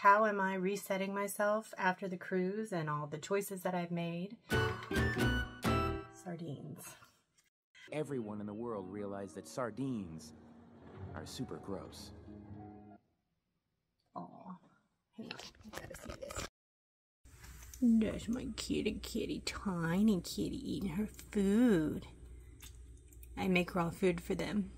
how am I resetting myself after the cruise and all the choices that I've made? Sardines. Everyone in the world realized that sardines are super gross. Aw, hey, you gotta see this. There's my kitty, tiny kitty eating her food. I make raw food for them.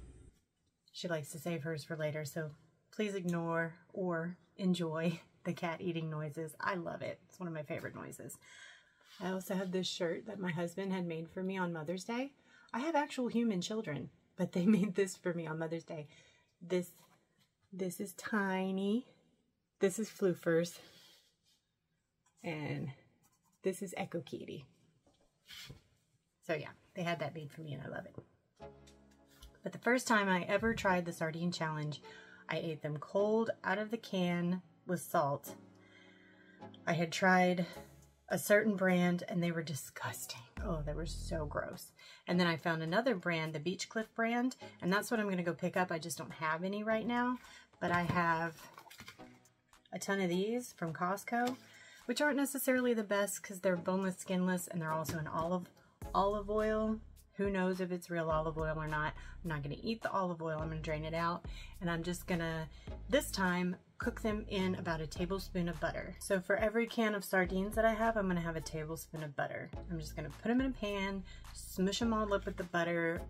She likes to save hers for later, so please ignore or enjoy the cat eating noises. I love it. It's one of my favorite noises. I also have this shirt that my husband had made for me on Mother's Day. I have actual human children, but they made this for me on Mother's Day. This is Tiny. This is Floofers. And this is Echo Kitty. So yeah, they had that made for me and I love it. But the first time I ever tried the sardine challenge, I ate them cold out of the can with salt. I had tried a certain brand and they were disgusting. Oh, they were so gross. And then I found another brand, the Beach Cliff brand, and that's what I'm gonna go pick up. I just don't have any right now, but I have a ton of these from Costco, which aren't necessarily the best because they're boneless, skinless, and they're also in olive oil. Who knows if it's real olive oil or not. I'm not gonna eat the olive oil, I'm gonna drain it out. And I'm just gonna, this time, cook them in about a tablespoon of butter. So for every can of sardines that I have, I'm gonna have a tablespoon of butter. I'm just gonna put them in a pan, smush them all up with the butter,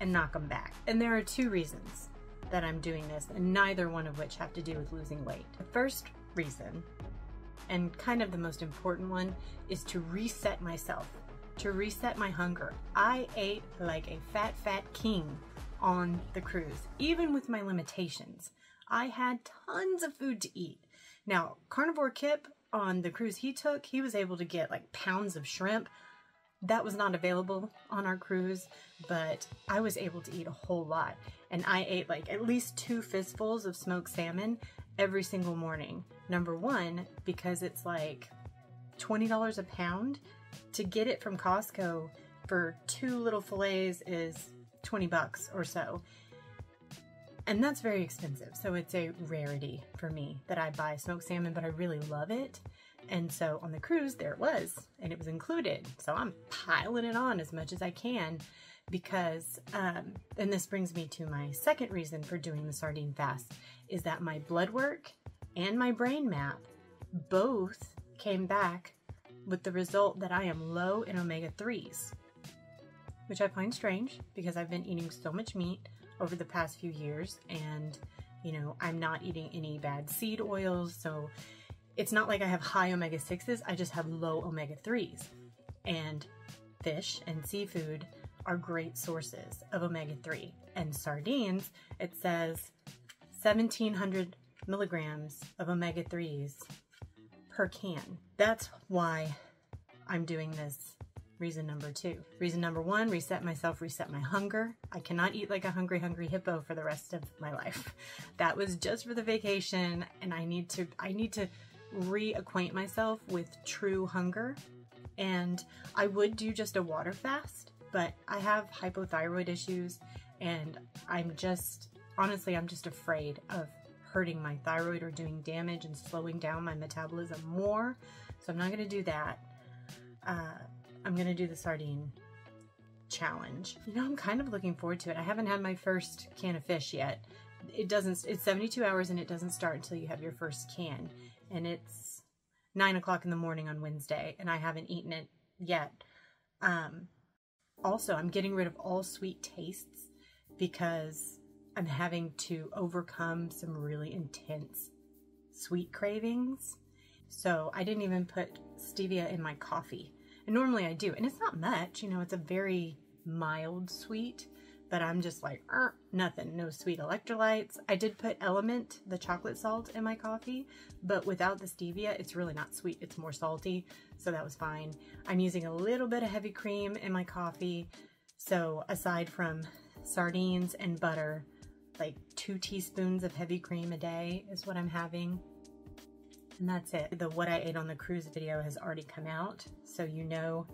and knock them back. And there are two reasons that I'm doing this, and neither one of which have to do with losing weight. The first reason, and kind of the most important one, is to reset myself, to reset my hunger. I ate like a fat king on the cruise, even with my limitations. I had tons of food to eat. Now, Carnivore Kip on the cruise he took, he was able to get like pounds of shrimp. That was not available on our cruise, but I was able to eat a whole lot. And I ate like at least 2 fistfuls of smoked salmon every single morning. Number one, because it's like $20 a pound. To get it from Costco for 2 little fillets is 20 bucks or so. And that's very expensive. So it's a rarity for me that I buy smoked salmon, but I really love it. And so on the cruise, there it was, and it was included. So I'm piling it on as much as I can because, and this brings me to my second reason for doing the sardine fast, is that my blood work and my brain map both came back with the result that I am low in omega-3s, which I find strange because I've been eating so much meat over the past few years, and you know, I'm not eating any bad seed oils, so it's not like I have high omega-6s, I just have low omega-3s. And fish and seafood are great sources of omega-3. And sardines, it says 1,700 milligrams of omega-3s per can. That's why I'm doing this. Reason number 2. Reason number 1, reset myself, reset my hunger. I cannot eat like a hungry hippo for the rest of my life. That was just for the vacation, and I need to reacquaint myself with true hunger. And I would do just a water fast, but I have hypothyroid issues, and honestly, I'm just afraid of hurting my thyroid or doing damage and slowing down my metabolism more. So I'm not gonna do that. I'm gonna do the sardine challenge. You know, I'm kind of looking forward to it. I haven't had my first can of fish yet. It's 72 hours and it doesn't start until you have your first can. And it's 9 o'clock in the morning on Wednesday and I haven't eaten it yet. Also, I'm getting rid of all sweet tastes because I'm having to overcome some really intense sweet cravings. So I didn't even put stevia in my coffee. And normally I do, and it's not much, you know, it's a very mild sweet, but I'm just like, nothing, no sweet electrolytes. I did put Element, the chocolate salt, in my coffee, but without the stevia, it's really not sweet, it's more salty, so that was fine. I'm using a little bit of heavy cream in my coffee, so aside from sardines and butter, like 2 teaspoons of heavy cream a day is what I'm having. And that's it. The what I ate on the cruise video has already come out, so you know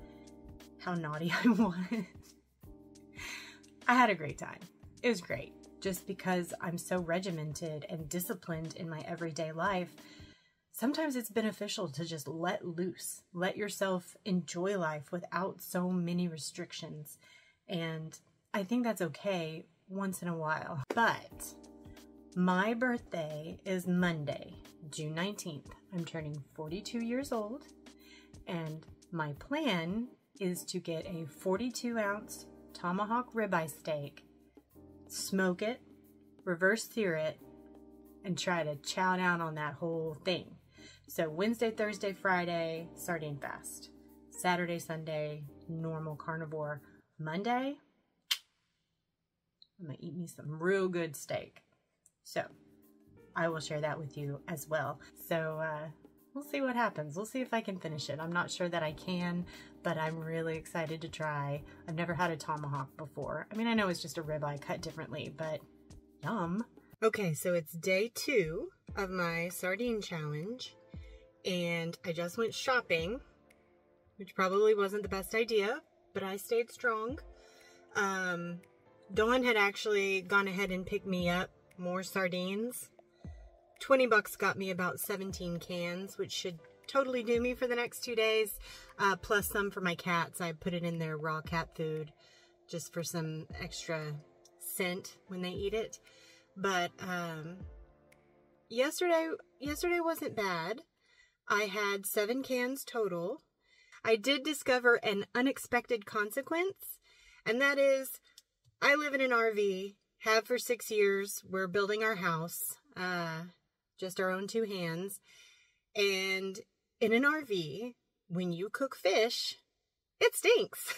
how naughty I was. I had a great time. It was great. Just because I'm so regimented and disciplined in my everyday life, sometimes it's beneficial to just let loose, let yourself enjoy life without so many restrictions. And I think that's okay once in a while. But my birthday is Monday, June 19th. I'm turning 42 years old, and my plan is to get a 42-ounce tomahawk ribeye steak, smoke it, reverse sear it, and try to chow down on that whole thing. So Wednesday, Thursday, Friday, sardine fast. Saturday, Sunday, normal carnivore. Monday, I'm gonna eat me some real good steak. So I will share that with you as well. So we'll see what happens. We'll see if I can finish it. I'm not sure that I can, but I'm really excited to try. I've never had a tomahawk before. I mean, I know it's just a ribeye cut differently, but yum. Okay, so it's day 2 of my sardine challenge, and I just went shopping, which probably wasn't the best idea, but I stayed strong. Dawn had actually gone ahead and picked me up more sardines. $20 got me about 17 cans, which should totally do me for the next 2 days, plus some for my cats. I put it in their raw cat food just for some extra scent when they eat it. But yesterday wasn't bad. I had 7 cans total. I did discover an unexpected consequence, and that is I live in an RV, have for 6 years. We're building our house, just our own 2 hands. And in an RV, when you cook fish, it stinks.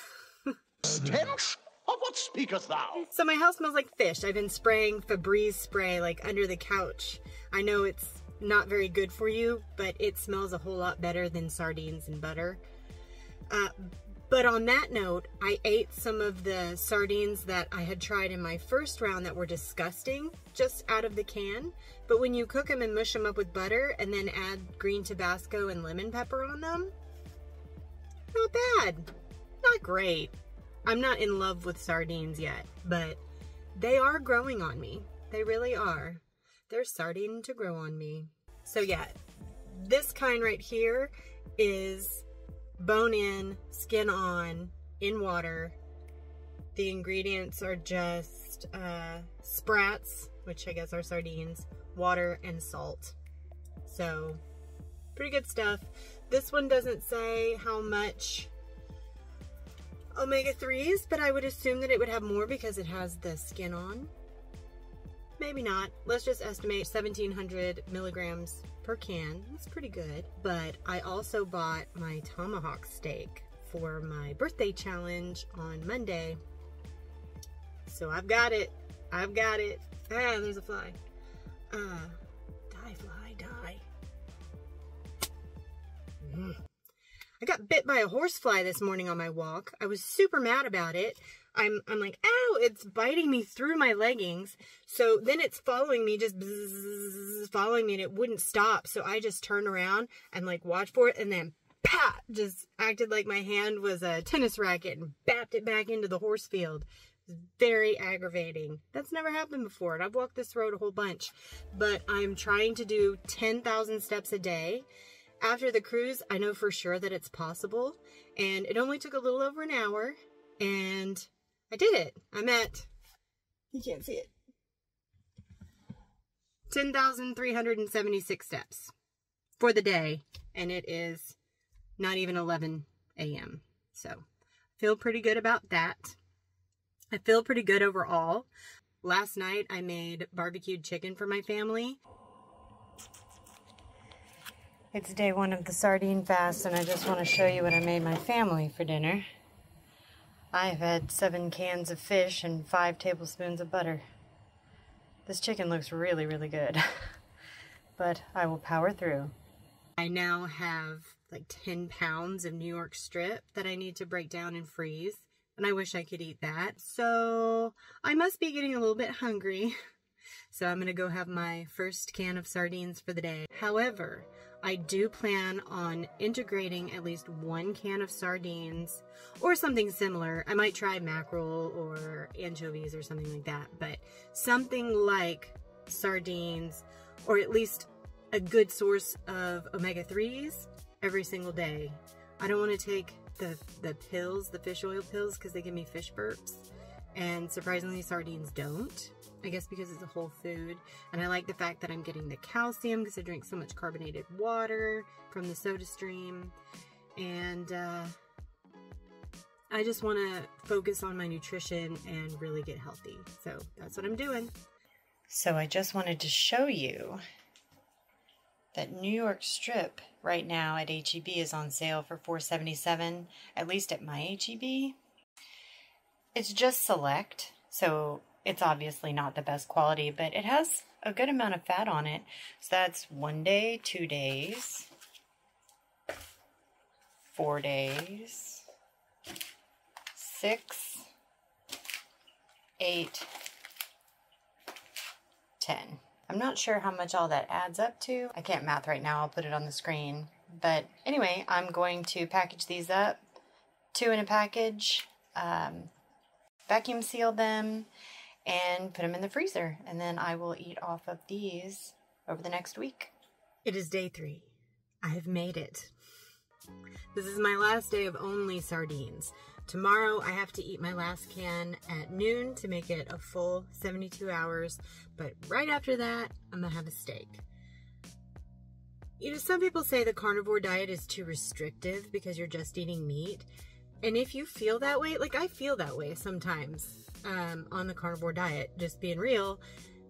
Stench? Of what speakest thou? So my house smells like fish. I've been spraying Febreze spray like under the couch. I know it's not very good for you, but it smells a whole lot better than sardines and butter. But on that note, I ate some of the sardines that I had tried in my first round that were disgusting, just out of the can. But when you cook them and mush them up with butter and then add green Tabasco and lemon pepper on them, not bad. Not great. I'm not in love with sardines yet, but they are growing on me. They really are. They're starting to grow on me. So yeah, this kind right here is bone in, skin on, in water. The ingredients are just sprats, which I guess are sardines, water, and salt. So pretty good stuff. This one doesn't say how much omega-3s, but I would assume that it would have more because it has the skin on. Maybe not. Let's just estimate 1,700 milligrams per can. That's pretty good. But I also bought my tomahawk steak for my birthday challenge on Monday. So I've got it. I've got it. Ah, there's a fly. Die, fly, die. I got bit by a horsefly this morning on my walk. I was super mad about it. I'm like, ow, it's biting me through my leggings. So then it's following me, just bzzz, following me, and it wouldn't stop. So I just turned around and like watched for it, and then pat, just acted like my hand was a tennis racket and bapped it back into the horse field. It was very aggravating. That's never happened before, and I've walked this road a whole bunch. But I'm trying to do 10,000 steps a day. After the cruise, I know for sure that it's possible, and it only took a little over an hour, and I did it. I'm at, you can't see it, 10,376 steps for the day, and it is not even 11 a.m. So I feel pretty good about that. I feel pretty good overall. Last night I made barbecued chicken for my family. It's day 1 of the sardine fast, and I just want to show you what I made my family for dinner. I've had 7 cans of fish and 5 tablespoons of butter. This chicken looks really, really good, but I will power through. I now have like 10 pounds of New York strip that I need to break down and freeze, and I wish I could eat that. So I must be getting a little bit hungry. So I'm going to go have my first can of sardines for the day. However, I do plan on integrating at least 1 can of sardines or something similar. I might try mackerel or anchovies or something like that, but something like sardines, or at least a good source of omega-3s every single day. I don't want to take the pills, the fish oil pills, because they give me fish burps. And surprisingly, sardines don't. I guess because it's a whole food. And I like the fact that I'm getting the calcium because I drink so much carbonated water from the soda stream. And I just want to focus on my nutrition and really get healthy. So that's what I'm doing. So I just wanted to show you that New York strip right now at H-E-B is on sale for $4.77, at least at my H-E-B. It's just select, so it's obviously not the best quality, but it has a good amount of fat on it. So that's 1 day, 2 days, 4 days, 6, 8, 10. I'm not sure how much all that adds up to. I can't math right now. I'll put it on the screen. But anyway, I'm going to package these up, 2 in a package, vacuum seal them, and put them in the freezer. And then I will eat off of these over the next week. It is day 3. I have made it. This is my last day of only sardines. Tomorrow I have to eat my last can at noon to make it a full 72 hours, but right after that, I'm gonna have a steak. You know, some people say the carnivore diet is too restrictive because you're just eating meat. And if you feel that way, like I feel that way sometimes on the carnivore diet, just being real.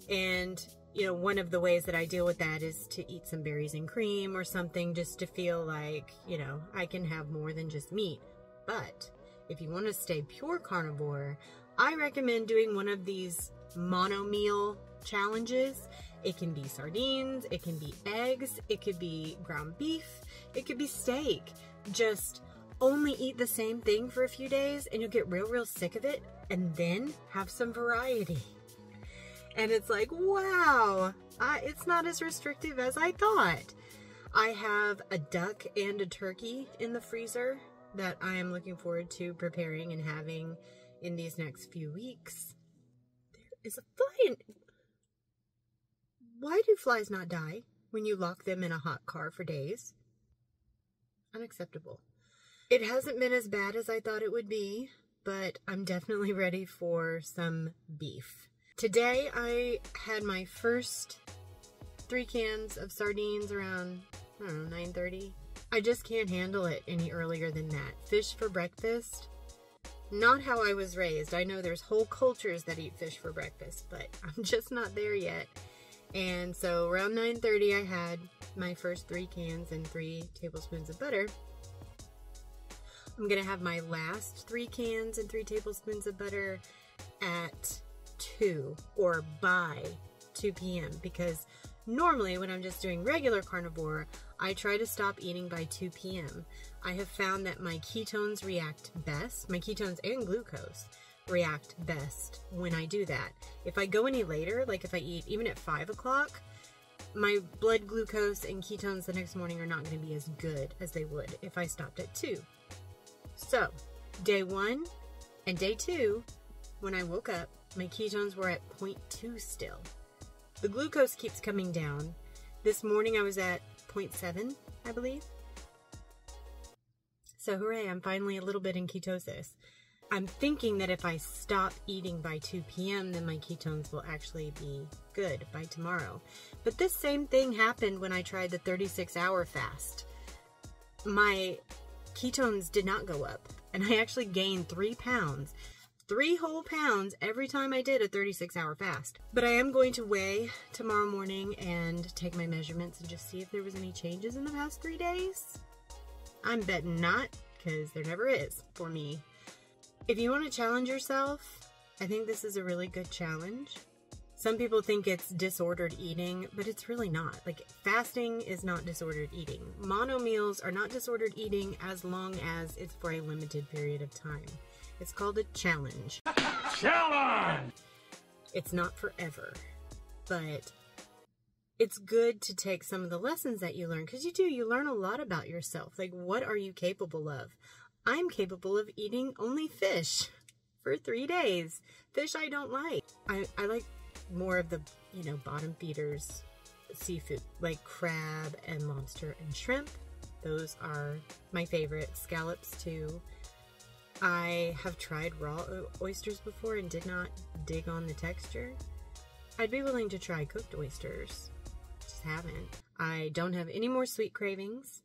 And, you know, one of the ways that I deal with that is to eat some berries and cream or something just to feel like, you know, I can have more than just meat. But if you want to stay pure carnivore, I recommend doing one of these mono meal challenges. It can be sardines, it can be eggs, it could be ground beef, it could be steak. Just only eat the same thing for a few days and you'll get real sick of it, and then have some variety. And it's like, wow, it's not as restrictive as I thought. I have a duck and a turkey in the freezer that I am looking forward to preparing and having in these next few weeks. There is a fly in... Why do flies not die when you lock them in a hot car for days? Unacceptable. It hasn't been as bad as I thought it would be, but I'm definitely ready for some beef. Today I had my first 3 cans of sardines around, I don't know, 9:30. I just can't handle it any earlier than that. Fish for breakfast, not how I was raised. I know there's whole cultures that eat fish for breakfast, but I'm just not there yet. And so around 9:30 I had my first 3 cans and 3 tablespoons of butter. I'm gonna have my last 3 cans and 3 tablespoons of butter at 2 or by 2 p.m. because normally when I'm just doing regular carnivore, I try to stop eating by 2 p.m. I have found that my ketones react best, my ketones and glucose react best when I do that. If I go any later, like if I eat even at 5 o'clock, my blood glucose and ketones the next morning are not going to be as good as they would if I stopped at 2. So, day 1 and day 2, when I woke up, my ketones were at 0.2 still. The glucose keeps coming down. This morning I was at 0.7, I believe. So hooray, I'm finally a little bit in ketosis. I'm thinking that if I stop eating by 2 p.m., then my ketones will actually be good by tomorrow. But this same thing happened when I tried the 36-hour fast. My ketones did not go up, and I actually gained 3 pounds. 3 whole pounds every time I did a 36-hour fast. But I am going to weigh tomorrow morning and take my measurements and just see if there was any changes in the past 3 days. I'm betting not, because there never is for me. If you want to challenge yourself, I think this is a really good challenge. Some people think it's disordered eating, but it's really not. Like, fasting is not disordered eating. Mono meals are not disordered eating as long as it's for a limited period of time. It's called a challenge. Challenge! It's not forever, but it's good to take some of the lessons that you learn, because you learn a lot about yourself. Like, what are you capable of? I'm capable of eating only fish for 3 days. Fish I don't like. I like more of the, bottom feeders seafood, like crab and lobster and shrimp. Those are my favorite. Scallops too. I have tried raw oysters before and did not dig on the texture. I'd be willing to try cooked oysters. Just haven't. I don't have any more sweet cravings.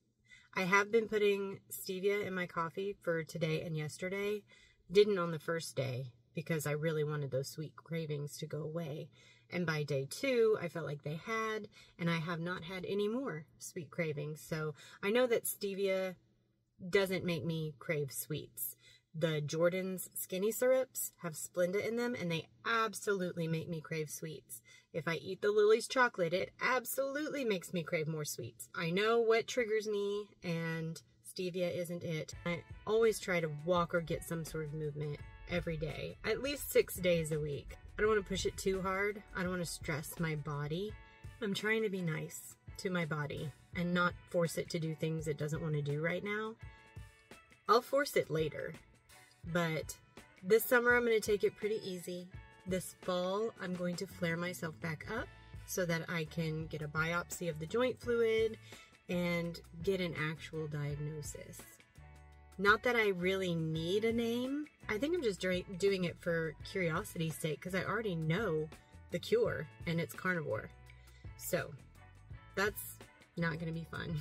I have been putting stevia in my coffee for today and yesterday. Didn't on the first day because I really wanted those sweet cravings to go away. And by day 2, I felt like they had, and I have not had any more sweet cravings. So I know that stevia doesn't make me crave sweets. The Jordan's skinny syrups have Splenda in them, and they absolutely make me crave sweets. If I eat the Lily's chocolate, it absolutely makes me crave more sweets. I know what triggers me, and stevia isn't it. I always try to walk or get some sort of movement every day, at least 6 days a week. I don't want to push it too hard. I don't want to stress my body. I'm trying to be nice to my body and not force it to do things it doesn't want to do right now. I'll force it later. But this summer, I'm going to take it pretty easy. This fall, I'm going to flare myself back up so that I can get a biopsy of the joint fluid and get an actual diagnosis. Not that I really need a name. I think I'm just doing it for curiosity's sake because I already know the cure, and it's carnivore. So that's not going to be fun.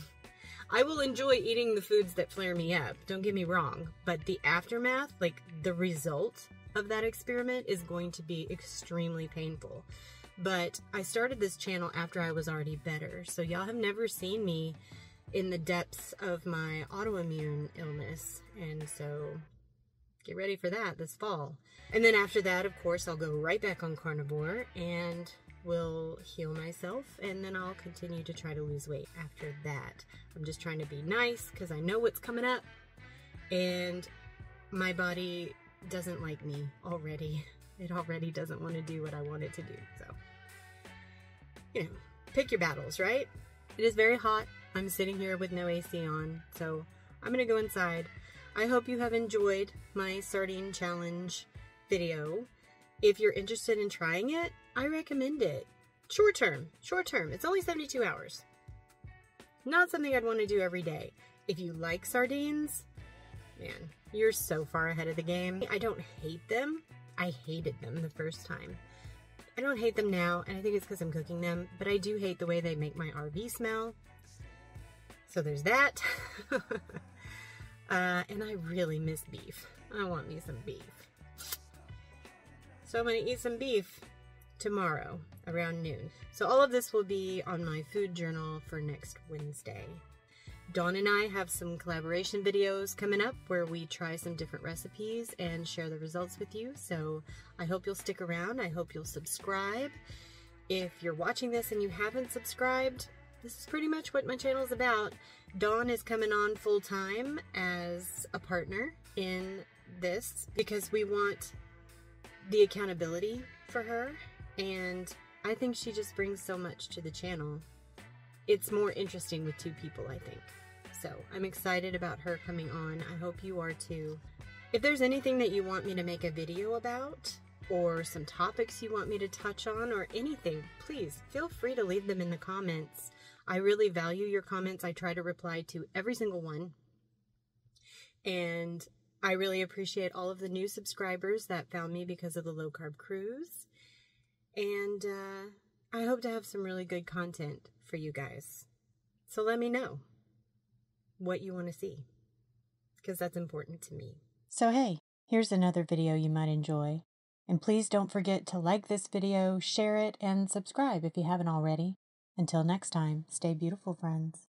I will enjoy eating the foods that flare me up, don't get me wrong, but the aftermath, like the result of that experiment, is going to be extremely painful. But I started this channel after I was already better, so y'all have never seen me in the depths of my autoimmune illness, and so get ready for that this fall. And then after that, of course, I'll go right back on carnivore and will heal myself, and then I'll continue to try to lose weight after that. I'm just trying to be nice because I know what's coming up, and my body doesn't like me already. It already doesn't want to do what I want it to do. So, you know, pick your battles, right? It is very hot. I'm sitting here with no AC on, so I'm gonna go inside. I hope you have enjoyed my sardine challenge video. If you're interested in trying it, I recommend it. Short term. It's only 72 hours. Not something I'd want to do every day. If you like sardines, man, you're so far ahead of the game. I don't hate them. I hated them the first time. I don't hate them now, and I think it's because I'm cooking them, but I do hate the way they make my RV smell. So there's that. And I really miss beef. I want me some beef. So I'm going to eat some beef tomorrow around noon. So all of this will be on my food journal for next Wednesday. Dawn and I have some collaboration videos coming up where we try some different recipes and share the results with you. So I hope you'll stick around. I hope you'll subscribe. If you're watching this and you haven't subscribed, this is pretty much what my channel is about. Dawn is coming on full time as a partner in this because we want the accountability for her, and I think she just brings so much to the channel. It's more interesting with 2 people, I think. So I'm excited about her coming on. I hope you are too. If there's anything that you want me to make a video about, or some topics you want me to touch on, or anything, please feel free to leave them in the comments. I really value your comments. I try to reply to every single one. And I really appreciate all of the new subscribers that found me because of the Low Carb Cruise. And I hope to have some really good content for you guys. So let me know what you want to see, because that's important to me. So hey, here's another video you might enjoy. And please don't forget to like this video, share it, and subscribe if you haven't already. Until next time, stay beautiful, friends.